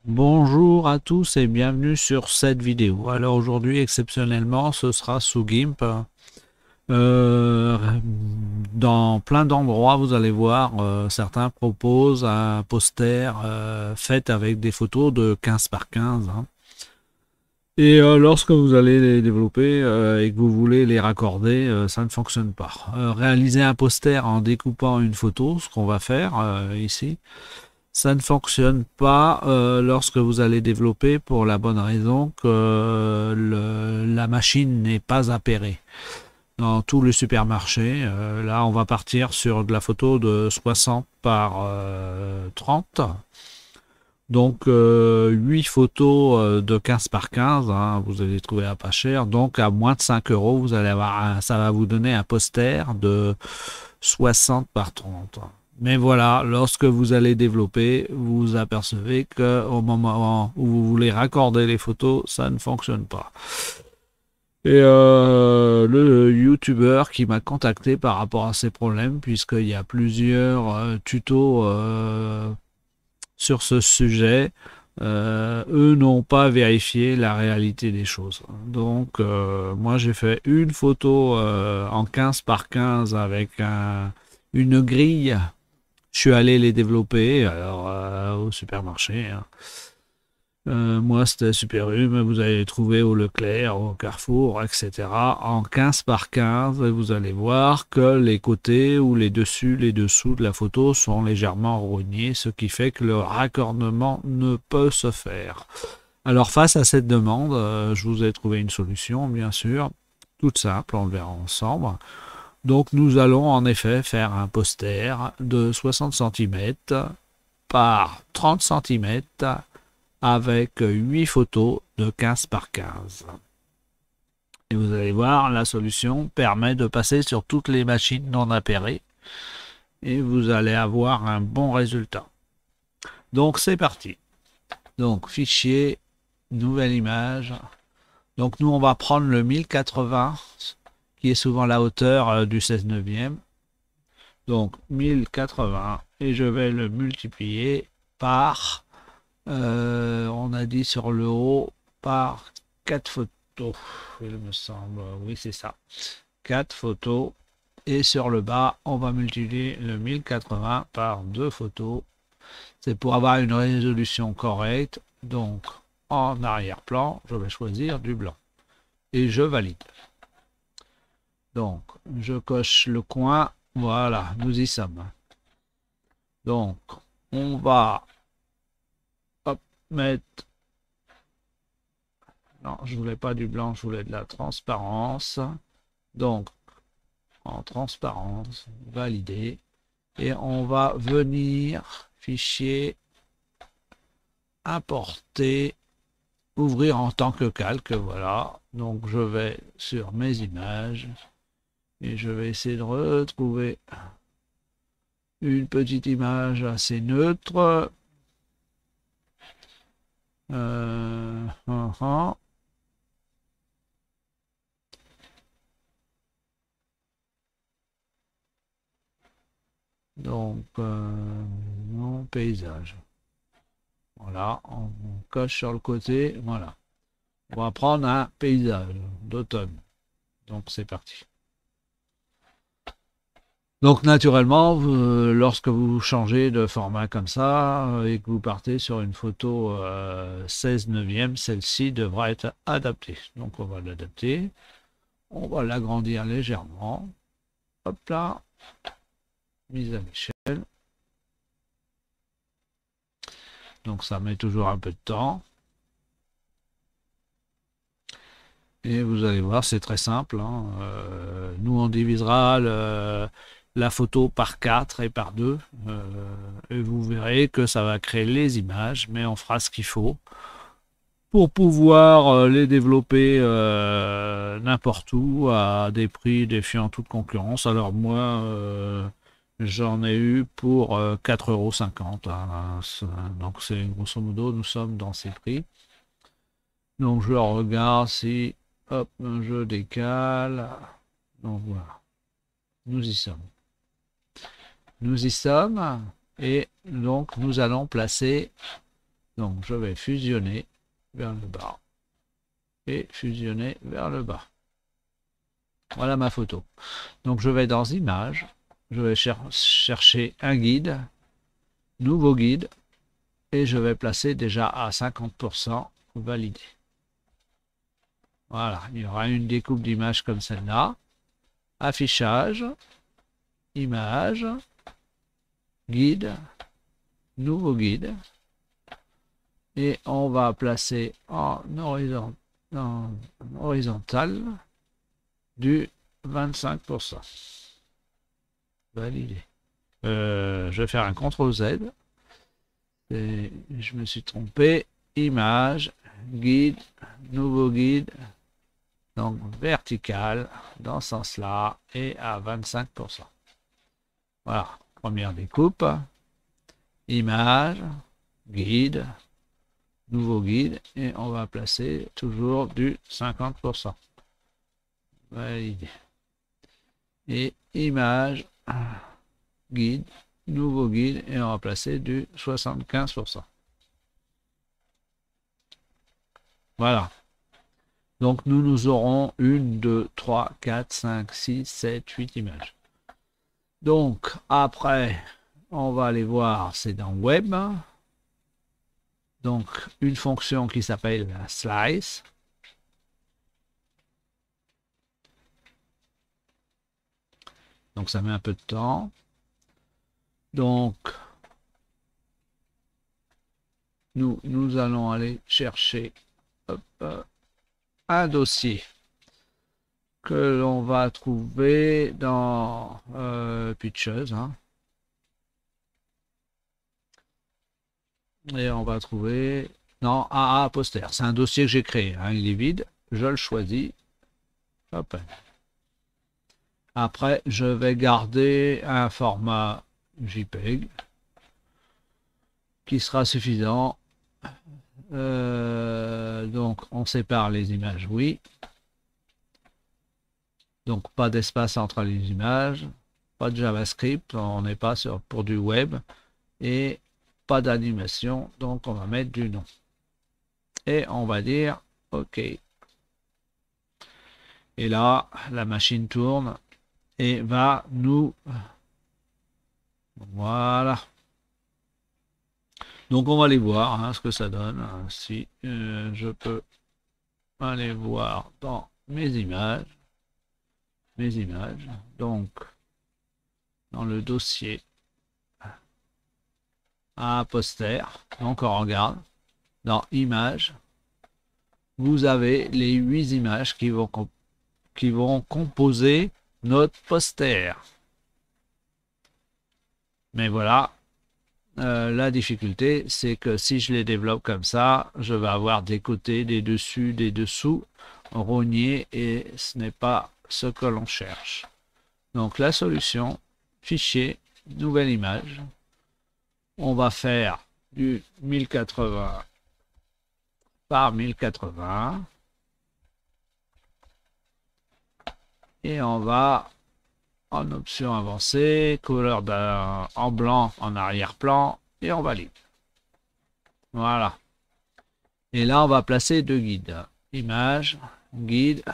Bonjour à tous et bienvenue sur cette vidéo. Alors aujourd'hui, exceptionnellement, ce sera sous GIMP. Euh, dans plein d'endroits, vous allez voir, certains proposent un poster fait avec des photos de 15 par 15, hein. Et lorsque vous allez les développer et que vous voulez les raccorder, ça ne fonctionne pas. Réaliser un poster en découpant une photo, ce qu'on va faire ici, ça ne fonctionne pas lorsque vous allez développer pour la bonne raison que la machine n'est pas appairée. Dans tous les supermarchés, là on va partir sur de la photo de 60 par 30. Donc 8 photos de 15 par 15, hein, vous allez trouver à pas cher. Donc à moins de 5 euros, vous allez avoir ça va vous donner un poster de 60 par 30. Mais voilà, lorsque vous allez développer, vous vous apercevez qu'au moment où vous voulez raccorder les photos, ça ne fonctionne pas. Et le youtubeur qui m'a contacté par rapport à ces problèmes, puisqu'il y a plusieurs tutos sur ce sujet, eux n'ont pas vérifié la réalité des choses. Donc moi j'ai fait une photo en 15 par 15 avec une grille. Je suis allé les développer alors, au supermarché, hein. Moi, c'était Super U, mais vous allez les trouver au Leclerc, au Carrefour, etc. en 15 par 15. Et vous allez voir que les côtés ou les dessus, les dessous de la photo sont légèrement rognés, ce qui fait que le raccordement ne peut se faire. Alors, face à cette demande, je vous ai trouvé une solution, bien sûr, toute simple, on le verra ensemble. Donc, nous allons en effet faire un poster de 60 cm par 30 cm avec 8 photos de 15 par 15. Et vous allez voir, la solution permet de passer sur toutes les machines non appairées et vous allez avoir un bon résultat. Donc c'est parti. Donc fichier, nouvelle image. Donc nous on va prendre le 1080 qui est souvent la hauteur du 16 neuvième. Donc 1080 et je vais le multiplier par on a dit sur le haut par 4 photos, il me semble. Oui, c'est ça. 4 photos. Et sur le bas, on va multiplier le 1080 par 2 photos. C'est pour avoir une résolution correcte. Donc, en arrière-plan, je vais choisir du blanc. Et je valide. Donc, je coche le coin. Voilà, nous y sommes. Donc, on va hop, mettre. Non, je voulais pas du blanc, je voulais de la transparence. Donc, en transparence, valider. Et on va venir, fichier, importer, ouvrir en tant que calque. Voilà. Donc, je vais sur mes images et je vais essayer de retrouver une petite image assez neutre. Euh, uh -huh. Donc, mon paysage. Voilà, on coche sur le côté. Voilà. On va prendre un paysage d'automne. Donc, c'est parti. Donc naturellement, lorsque vous changez de format comme ça et que vous partez sur une photo 16 neuvième, celle-ci devra être adaptée. Donc on va l'adapter, on va l'agrandir légèrement. Hop là, mise à l'échelle. Donc ça met toujours un peu de temps. Et vous allez voir, c'est très simple, hein. Nous, on divisera la photo par 4 et par 2. Et vous verrez que ça va créer les images, mais on fera ce qu'il faut pour pouvoir les développer n'importe où à des prix défiant toute concurrence. Alors moi, j'en ai eu pour 4,50 €, hein. Donc c'est grosso modo, nous sommes dans ces prix. Donc je regarde si, hop, je décale. Donc voilà, nous y sommes. Nous y sommes et donc nous allons placer Donc je vais fusionner vers le bas et fusionner vers le bas. Voilà ma photo. Donc je vais dans Images, je vais chercher un guide, nouveau guide, et je vais placer déjà à 50% validé. Voilà, il y aura une découpe d'image comme celle-là. Affichage, image, guide, nouveau guide. Et on va placer en horizontal du 25%. Validé. Je vais faire un CTRL Z. Et je me suis trompé. Image, guide, nouveau guide. Donc vertical dans ce sens-là et à 25%. Voilà, première découpe. Image, guide, nouveau guide et on va placer toujours du 50%. Validé. Et image, guide, nouveau guide et on va placer du 75%. Voilà. Donc nous aurons 1, 2, 3, 4, 5, 6, 7, 8 images. Donc après, on va aller voir, c'est dans Web. Donc une fonction qui s'appelle Slice. Donc ça met un peu de temps. Donc nous allons aller chercher un dossier que l'on va trouver dans Pictures. Hein. Et on va trouver... Non, AA poster. C'est un dossier que j'ai créé. Hein. Il est vide. Je le choisis. Hop. Après, je vais garder un format JPEG qui sera suffisant. Donc, on sépare les images, oui. Donc, pas d'espace entre les images, pas de JavaScript, on n'est pas pour du web, et pas d'animation, donc on va mettre du nom. Et on va dire OK. Et là, la machine tourne et va nous... Voilà. Donc on va aller voir hein, ce que ça donne. Si je peux aller voir dans mes images. Donc dans le dossier à poster. Donc on regarde dans images. Vous avez les 8 images qui vont composer notre poster. Mais voilà, la difficulté, c'est que si je les développe comme ça, je vais avoir des côtés, des dessus, des dessous rognés et ce n'est pas ce que l'on cherche. Donc la solution, fichier, nouvelle image. On va faire du 1080 par 1080 et on va en option avancée, couleur en blanc en arrière-plan et on valide. Voilà. Et là, on va placer deux guides. Image, guide,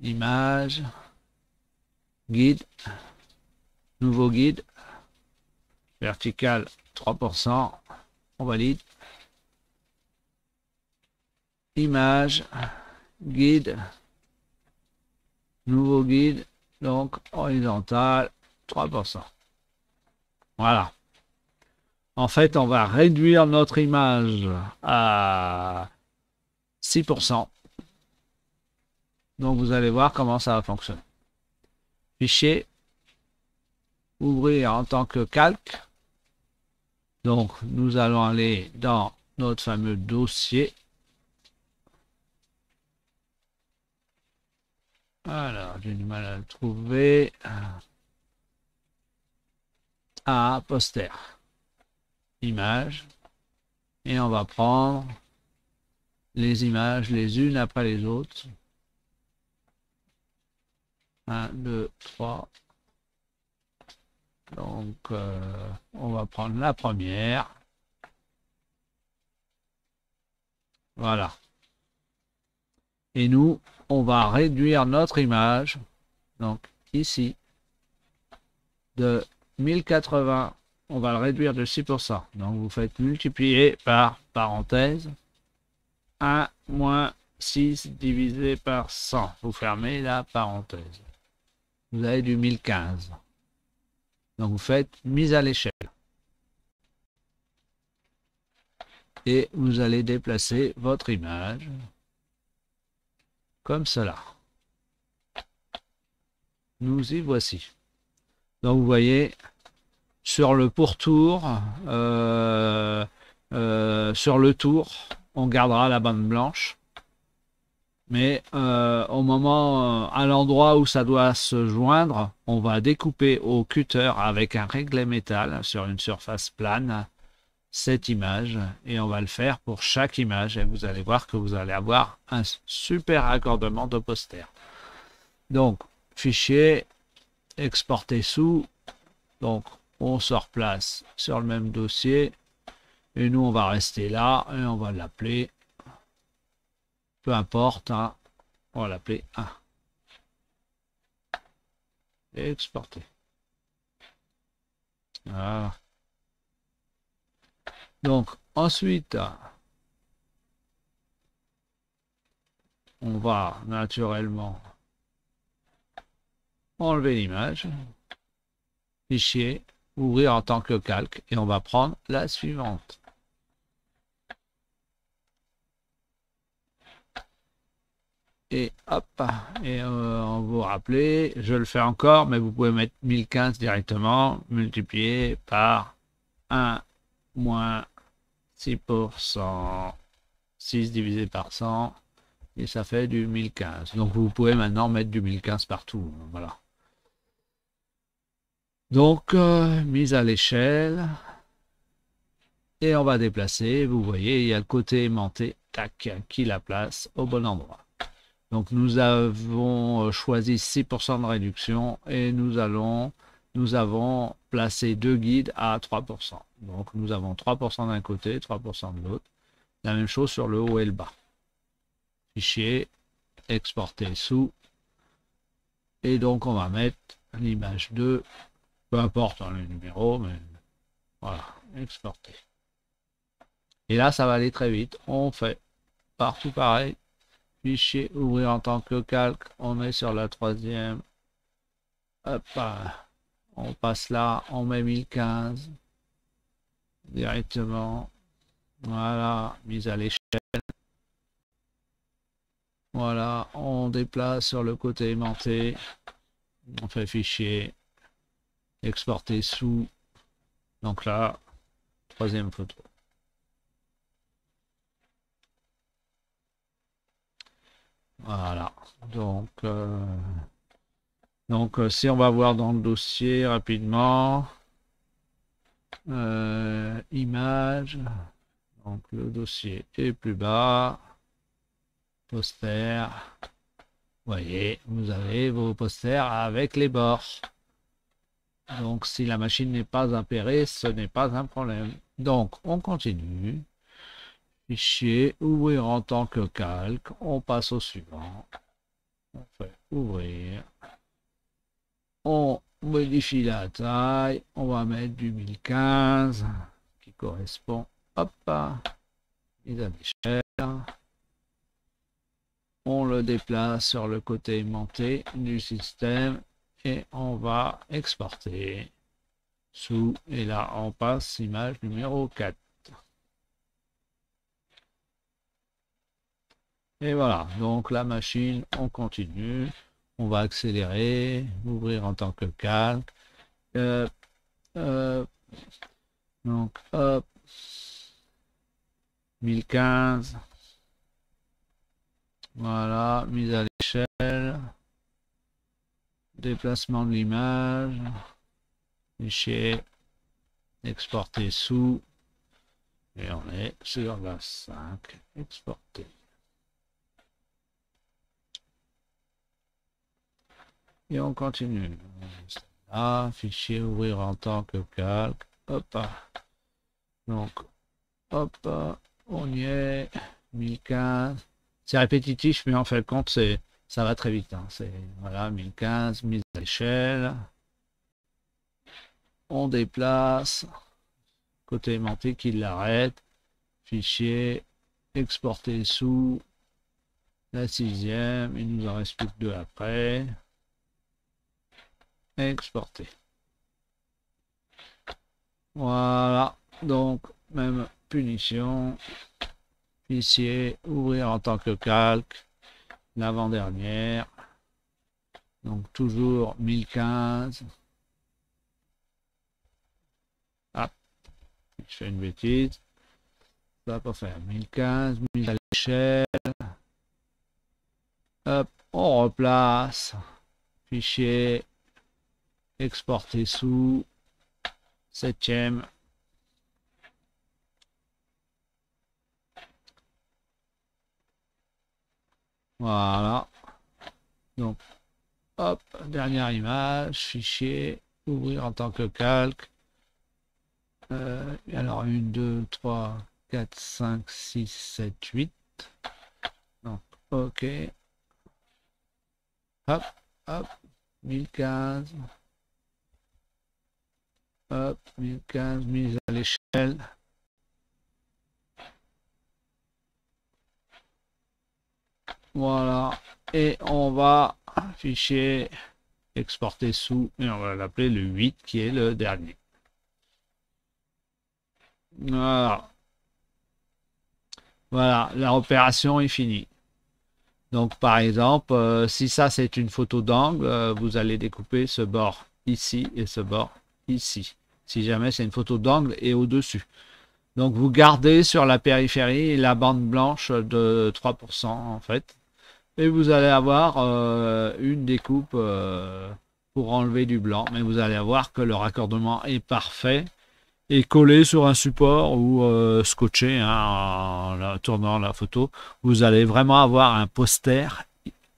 image, guide, nouveau guide, vertical 3%, on valide. Image, guide, nouveau guide, donc horizontal 3%. Voilà. En fait, on va réduire notre image à 6%. Donc, vous allez voir comment ça va fonctionner. Fichier, ouvrir en tant que calque. Donc, nous allons aller dans notre fameux dossier. Alors, j'ai du mal à le trouver. Ah, poster. Image. Et on va prendre les images les unes après les autres. 1, 2, 3. Donc, on va prendre la première. Voilà. Et nous, on va réduire notre image, donc ici, de 1080, on va le réduire de 6%. Donc vous faites multiplier par parenthèse 1 moins 6 divisé par 100. Vous fermez la parenthèse. Vous avez du 1015. Donc vous faites mise à l'échelle. Et vous allez déplacer votre image comme cela. Nous y voici. Donc vous voyez, sur le pourtour, sur le tour, on gardera la bande blanche. Mais au moment, à l'endroit où ça doit se joindre, on va découper au cutter avec un réglet métal sur une surface plane cette image et on va le faire pour chaque image et vous allez voir que vous allez avoir un super raccordement de poster. Donc, fichier, exporter sous, donc on se replace sur le même dossier et nous on va rester là et on va l'appeler, peu importe, hein, on va l'appeler 1. Et exporter. Voilà. Donc ensuite, on va naturellement enlever l'image, fichier, ouvrir en tant que calque et on va prendre la suivante. Et hop, et on vous rappelez, je le fais encore, mais vous pouvez mettre 1015 directement, multiplié par 1 moins 6%, 6 divisé par 100, et ça fait du 1015. Donc vous pouvez maintenant mettre du 1015 partout, voilà. Donc, mise à l'échelle, et on va déplacer, vous voyez, il y a le côté aimanté, tac, qui la place au bon endroit. Donc nous avons choisi 6% de réduction et nous avons placé deux guides à 3%. Donc nous avons 3% d'un côté, 3% de l'autre. La même chose sur le haut et le bas. Fichier, exporter sous. Et donc on va mettre l'image 2, peu importe le numéro, mais voilà, exporter. Et là ça va aller très vite. On fait partout pareil. Fichier, ouvrir en tant que calque, on est sur la troisième. Hop, on passe là, on met 1015 directement. Voilà, mise à l'échelle. Voilà, on déplace sur le côté aimanté. On fait fichier, exporter sous. Donc là, troisième photo. Voilà, donc si on va voir dans le dossier rapidement, image, donc le dossier est plus bas, poster, vous voyez, vous avez vos posters avec les bords. Donc si la machine n'est pas appairée, ce n'est pas un problème. Donc on continue. Fichier, ouvrir en tant que calque, on passe au suivant. On fait ouvrir. On modifie la taille, on va mettre du 1015 qui correspond, hop, mise à l'échelle. On le déplace sur le côté aimanté du système et on va exporter sous, et là on passe image numéro 4. Et voilà, donc la machine, on continue, on va accélérer, ouvrir en tant que calque. Donc hop, 1015. Voilà, mise à l'échelle. Déplacement de l'image. Fichier. Exporter sous. Et on est sur la 5. Exporter. Et on continue. Là, fichier ouvrir en tant que calque. Hop. Donc, hop, on y est. 1015. C'est répétitif, mais en fait, compte, ça va très vite. Hein. Voilà, 1015, mise à l'échelle. On déplace. Côté aimantique, il l'arrête. Fichier, exporter sous. La 6e, il nous en reste plus que 2 après. Exporter. Voilà, donc même punition. Fichier, ouvrir en tant que calque. L'avant-dernière. Donc toujours 1015. Ah, je fais une bêtise. Ça va pas faire 1015, mise à l'échelle. Hop, on replace. Fichier, exporter sous. 7e. Voilà. Donc, hop, dernière image, fichier, ouvrir en tant que calque. Alors, 1, 2, 3, 4, 5, 6, 7, 8. Donc, OK. Hop, hop, 1015. Hop, 1015, mise à l'échelle. Voilà. Et on va fichier, exporter sous, et on va l'appeler le 8 qui est le dernier. Voilà. Voilà, la opération est finie. Donc par exemple, si ça c'est une photo d'angle, vous allez découper ce bord ici et ce bord ici. Si jamais c'est une photo d'angle et au-dessus. Donc vous gardez sur la périphérie la bande blanche de 3% en fait. Et vous allez avoir une découpe pour enlever du blanc. Mais vous allez voir que le raccordement est parfait et collé sur un support ou scotché hein, en tournant la photo. Vous allez vraiment avoir un poster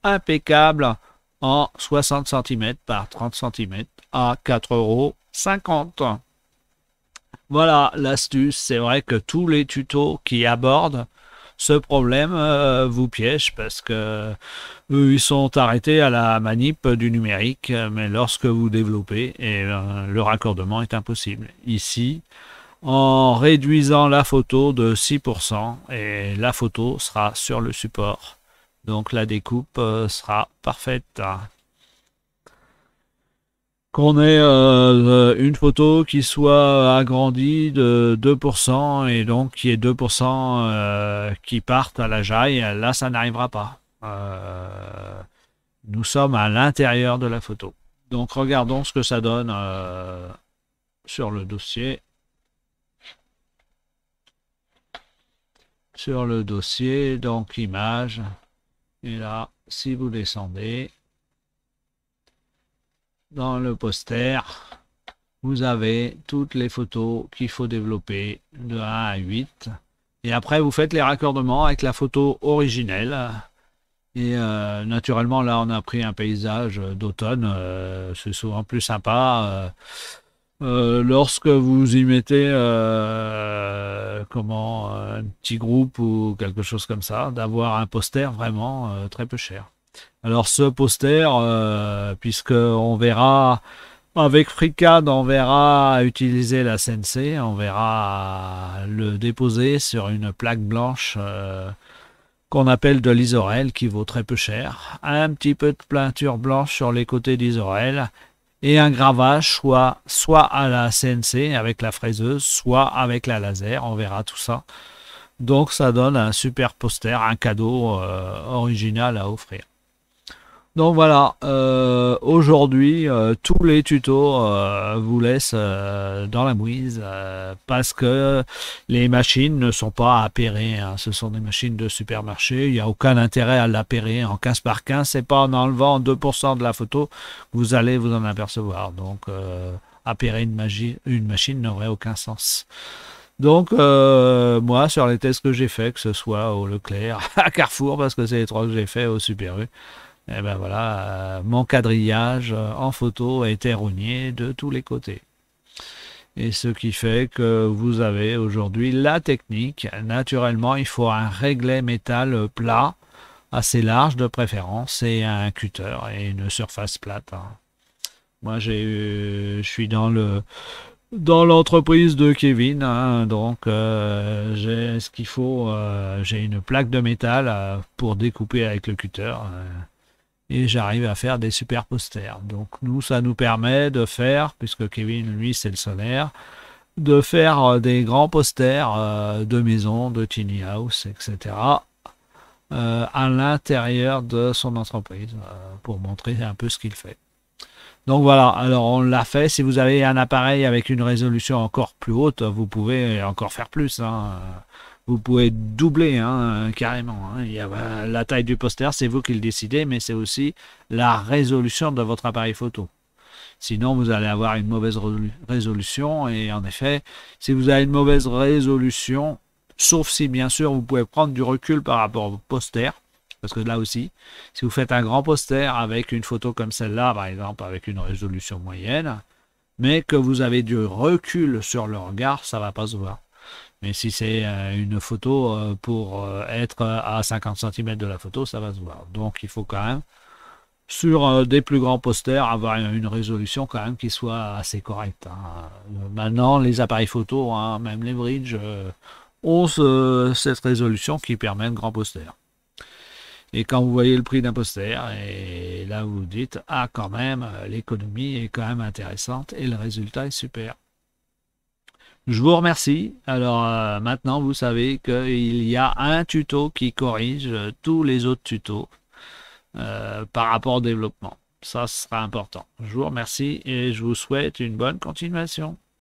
impeccable en 60 cm par 30 cm à 4,50 €. Voilà l'astuce. C'est vrai que tous les tutos qui abordent ce problème vous piège parce que eux ils sont arrêtés à la manip du numérique, mais lorsque vous développez, le raccordement est impossible. Ici, en réduisant la photo de 6%, et la photo sera sur le support. Donc la découpe sera parfaite. Qu'on ait une photo qui soit agrandie de 2% et donc qui est 2% qui partent à la jaille, là ça n'arrivera pas. Nous sommes à l'intérieur de la photo. Donc regardons ce que ça donne sur le dossier. Sur le dossier, donc image. Et là, si vous descendez, dans le poster, vous avez toutes les photos qu'il faut développer de 1 à 8. Et après, vous faites les raccordements avec la photo originelle. Et naturellement, là, on a pris un paysage d'automne. C'est souvent plus sympa. Lorsque vous y mettez un petit groupe ou quelque chose comme ça, d'avoir un poster vraiment très peu cher. Alors ce poster, puisque on verra avec FreeCAD, on verra utiliser la CNC, on verra le déposer sur une plaque blanche qu'on appelle de l'isorel qui vaut très peu cher. Un petit peu de peinture blanche sur les côtés d'isorel et un gravage soit à la CNC avec la fraiseuse, soit avec la laser, on verra tout ça. Donc ça donne un super poster, un cadeau original à offrir. Donc voilà, aujourd'hui, tous les tutos vous laissent dans la mouise parce que les machines ne sont pas appairées. Hein. Ce sont des machines de supermarché. Il n'y a aucun intérêt à l'appairer en 15 par 15. C'est pas en enlevant 2% de la photo que vous allez vous en apercevoir. Donc, appairer une machine n'aurait aucun sens. Donc, moi, sur les tests que j'ai faits, que ce soit au Leclerc, à Carrefour, parce que c'est les 3 que j'ai fait au Super U, et ben voilà, mon quadrillage en photo a été rogné de tous les côtés. Et ce qui fait que vous avez aujourd'hui la technique. Naturellement, il faut un réglet métal plat, assez large de préférence, et un cutter et une surface plate, hein. Moi, je suis dans l'entreprise de Kevin, hein, donc j'ai ce qu'il faut. J'ai une plaque de métal pour découper avec le cutter, et j'arrive à faire des super posters. Donc nous, ça nous permet de faire, puisque Kevin, lui, c'est le solaire, de faire des grands posters de maisons, de tiny house, etc. À l'intérieur de son entreprise pour montrer un peu ce qu'il fait. Donc voilà, alors on l'a fait. Si vous avez un appareil avec une résolution encore plus haute, vous pouvez encore faire plus, hein. Vous pouvez doubler, hein, carrément, hein. La taille du poster, c'est vous qui le décidez, mais c'est aussi la résolution de votre appareil photo. Sinon, vous allez avoir une mauvaise résolution. Et en effet, si vous avez une mauvaise résolution, sauf si bien sûr vous pouvez prendre du recul par rapport au poster, parce que là aussi, si vous faites un grand poster avec une photo comme celle-là, par exemple, avec une résolution moyenne, mais que vous avez du recul sur le regard, ça ne va pas se voir. Mais si c'est une photo pour être à 50 cm de la photo, ça va se voir. Donc il faut quand même, sur des plus grands posters, avoir une résolution quand même qui soit assez correcte, hein. Maintenant, les appareils photo, hein, même les bridges, ont cette résolution qui permet de grands posters. Et quand vous voyez le prix d'un poster, et là vous vous dites, ah quand même, l'économie est quand même intéressante et le résultat est super. Je vous remercie. Alors maintenant, vous savez qu'il y a un tuto qui corrige tous les autres tutos par rapport au développement. Ça sera important. Je vous remercie et je vous souhaite une bonne continuation.